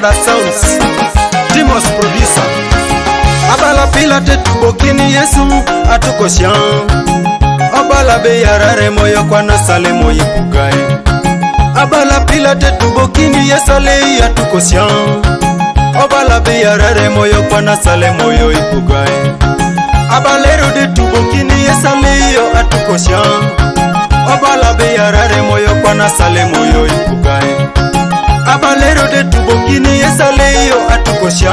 Exodus Sounds, Timos producer. Abala pila tetu bokini Yesu atukosya. Abala beyarare moyo kwa nasale moyo pugae. Abala pila tetu bokini Yesu ale atukosya. Abala beyarare moyo kwa nasale moyo ipugae. Abalero de tubokini Yesu ale atukosya. Abala beyarare moyo kwa nasale moyo ipugae. Abalero de tubokini Yesu ale atukosya.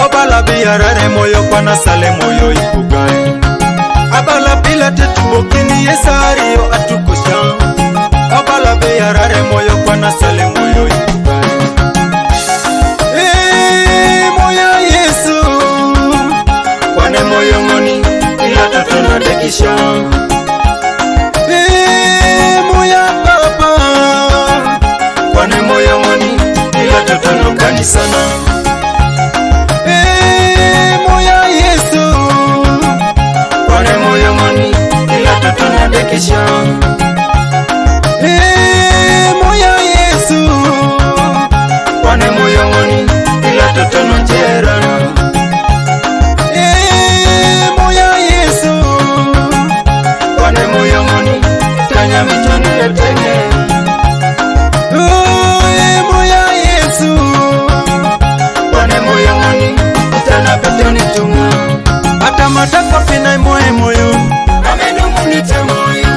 Obala biyarare moyo kwa nasale moyo ipugae. Abala pila tetubokini Yesari yo atukosya. Obala biyarare moyo kwa nasale moyo ipugae. Moya Yesu kwane moyo ngoni ila tatona dekisha. Moya Baba kwane moyo ngoni ila tatona kanisana. Moya Yesu kwane moyo ngoni ila totono jera. Moya Yesu kwane moyo ngoni tanya mitoni letenge. Moya Yesu kwane moyo ngoni tana betoni tunga. Ata matako pina moyo moyo amenumunite moyo.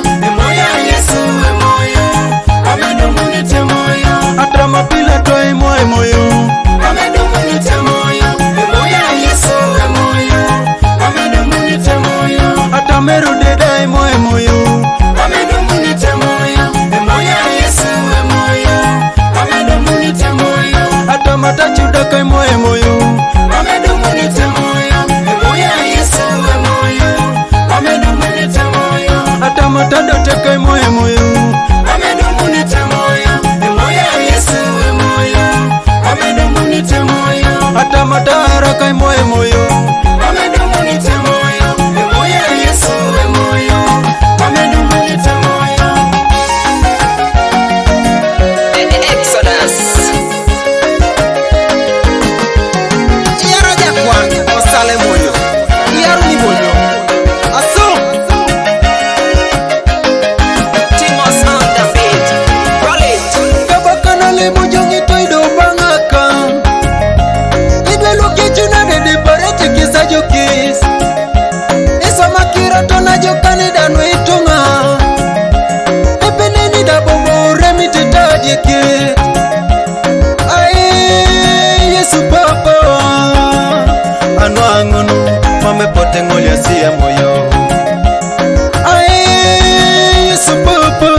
Mapila toe moyo moyo amedumunite moyo. Moya Yesu we moyo amedumunite moyo. Ata merude dai moyo moyo amedumunite moyo. Moya Yesu we moyo amedumunite moyo. Ata matachuda kai moyo moyo amedumunite moyo. Moya Yesu we moyo amedumunite moyo. Ata matadate kai moyo moyo amedumunite moyo. Ata matara kai moyo moyo amedumunite moyo. Moya Yesu we moyo amedumunite moyo. Exodus Yaraja kwa osale moyo yaruni moyo aso Timos on the beat. Roll it. kabakana le mojo ngitoido bangaka. Jokis Isa makira tona jokani danu itunga. Epeneni da bobo remite tajike. Ae Yesu Papa Anuangunu mame pote ngolia siya moyo. Ae Yesu Papa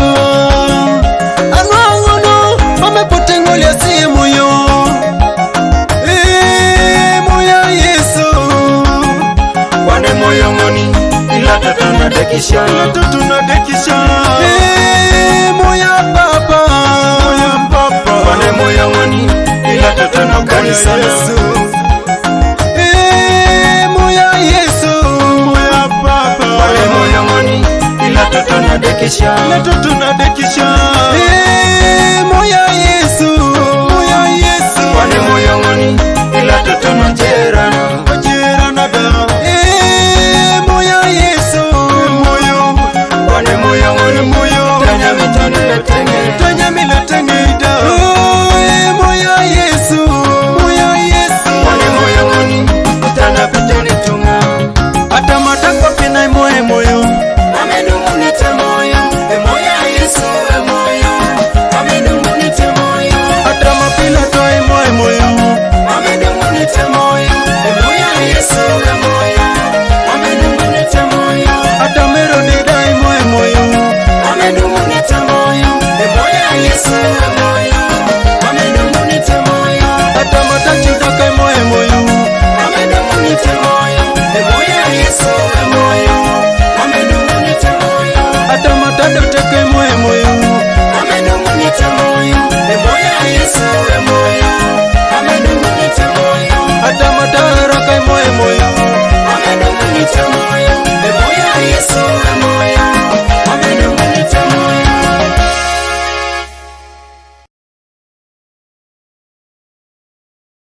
Anuangunu mame pote ngolia siya moyo. Moyo ngoni ila tatuna dekisha. Moya Baba kwane moyo ngoni ila tatuna kanisana. Moya Yesu kwane moyo ngoni ila tatuna dekisha.